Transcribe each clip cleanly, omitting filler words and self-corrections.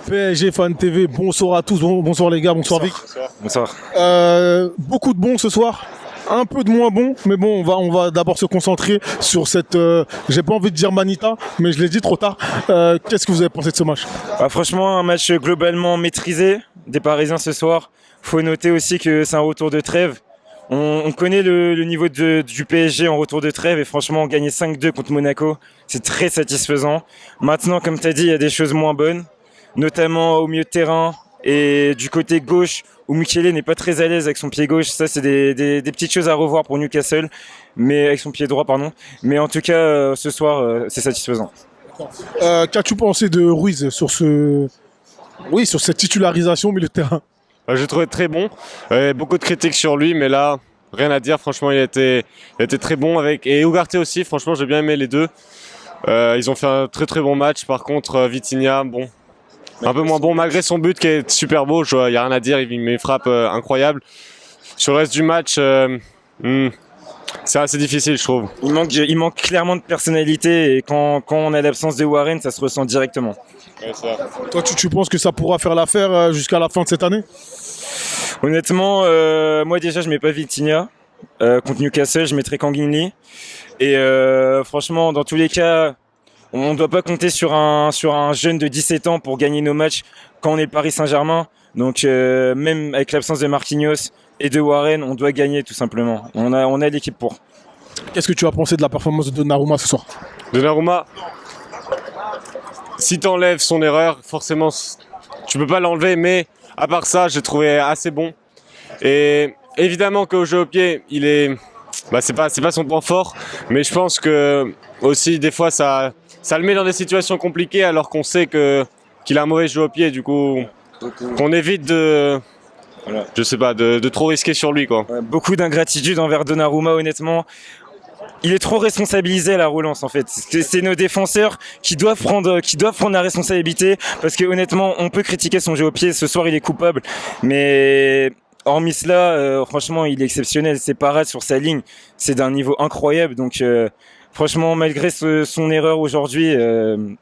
PSG Fan TV, bonsoir à tous, bonsoir les gars, bonsoir Vic. Bonsoir. Beaucoup de bons ce soir, un peu de moins bons, mais bon, on va d'abord se concentrer sur cette, j'ai pas envie de dire manita, mais je l'ai dit trop tard. Qu'est-ce que vous avez pensé de ce match? Franchement, un match globalement maîtrisé des Parisiens ce soir. Faut noter aussi que c'est un retour de trêve. On connaît le niveau du PSG en retour de trêve et franchement, gagner 5-2 contre Monaco, c'est très satisfaisant. Maintenant, comme tu as dit, il y a des choses moins bonnes, notamment au milieu de terrain et du côté gauche où Mukiele n'est pas très à l'aise avec son pied gauche. Ça, c'est des petites choses à revoir pour Newcastle, mais avec son pied droit, pardon. Mais en tout cas, ce soir, c'est satisfaisant. Qu'as-tu pensé de Ruiz sur sur cette titularisation au milieu de terrain? Je l'ai trouvé très bon. Beaucoup de critiques sur lui, mais là, rien à dire. Franchement, il a été très bon avec. Et Ugarte aussi, franchement, j'ai bien aimé les deux. Ils ont fait un très très bon match. Par contre, Vitinha, bon, un peu moins bon, malgré son but qui est super beau. Il n'y a rien à dire, il met une frappe incroyable. Sur le reste du match, c'est assez difficile, je trouve. Il manque clairement de personnalité et quand on a l'absence de Warren, ça se ressent directement. Ouais, ça. Toi, tu penses que ça pourra faire l'affaire jusqu'à la fin de cette année? Honnêtement, moi déjà, je mets pas Vitinha. Contre Newcastle, je mettrai Kang-in Lee. Et franchement, dans tous les cas, on ne doit pas compter sur un jeune de 17 ans pour gagner nos matchs quand on est le Paris Saint-Germain. Donc même avec l'absence de Marquinhos et de Warren, on doit gagner tout simplement. On a l'équipe pour. Qu'est-ce que tu as pensé de la performance de Donnarumma ce soir? Donnarumma, si t'enlèves son erreur, forcément, tu peux pas l'enlever, mais à part ça, j'ai trouvé assez bon. Et évidemment qu'au jeu au pied, c'est pas son point fort, mais je pense que aussi des fois ça le met dans des situations compliquées alors qu'on sait qu'il a un mauvais jeu au pied, du coup qu'on évite de trop risquer sur lui, quoi. Beaucoup d'ingratitude envers Donnarumma, honnêtement. Il est trop responsabilisé à la relance en fait. C'est nos défenseurs qui doivent prendre la responsabilité parce que honnêtement, on peut critiquer son jeu au pied. Ce soir, il est coupable, mais hormis cela, franchement, il est exceptionnel. Ses parades sur sa ligne, c'est d'un niveau incroyable. Donc, franchement, malgré son erreur aujourd'hui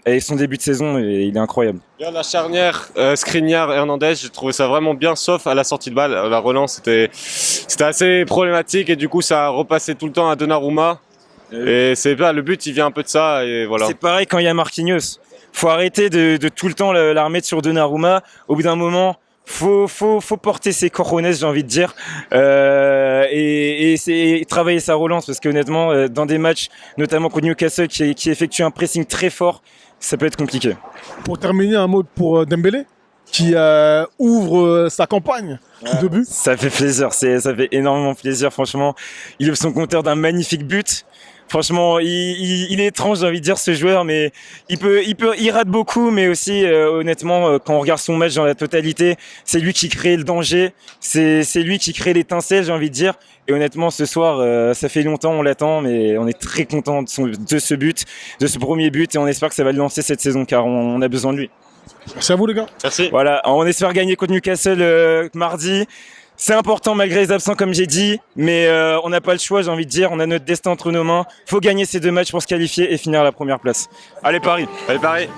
et son début de saison, il est incroyable. Bien, la charnière Skriniar-Hernandez, j'ai trouvé ça vraiment bien, sauf à la sortie de balle. La relance, c'était assez problématique et du coup, ça a repassé tout le temps à Donnarumma. Et le but, il vient un peu de ça et voilà. C'est pareil quand il y a Marquinhos. Faut arrêter de tout le temps la remettre sur Donnarumma. Au bout d'un moment, faut porter ses cojones, j'ai envie de dire, et travailler sa relance parce qu'honnêtement, dans des matchs, notamment contre Newcastle, qui effectue un pressing très fort, ça peut être compliqué. Pour terminer, un mot pour Dembélé, qui ouvre sa campagne de but. Ça fait plaisir, ça fait énormément plaisir, franchement. Il ouvre son compteur d'un magnifique but. Franchement, il est étrange, j'ai envie de dire, ce joueur, mais il rate beaucoup, mais aussi, honnêtement, quand on regarde son match dans la totalité, c'est lui qui crée le danger, c'est lui qui crée l'étincelle, j'ai envie de dire. Et honnêtement, ce soir, ça fait longtemps, on l'attend, mais on est très content de ce but, de ce premier but, et on espère que ça va le lancer cette saison, car on a besoin de lui. Merci à vous les gars. Merci. Voilà, on espère gagner contre Newcastle mardi. C'est important malgré les absents comme j'ai dit, mais on n'a pas le choix, j'ai envie de dire, on a notre destin entre nos mains. Faut gagner ces deux matchs pour se qualifier et finir à la première place. Allez Paris. Allez Paris.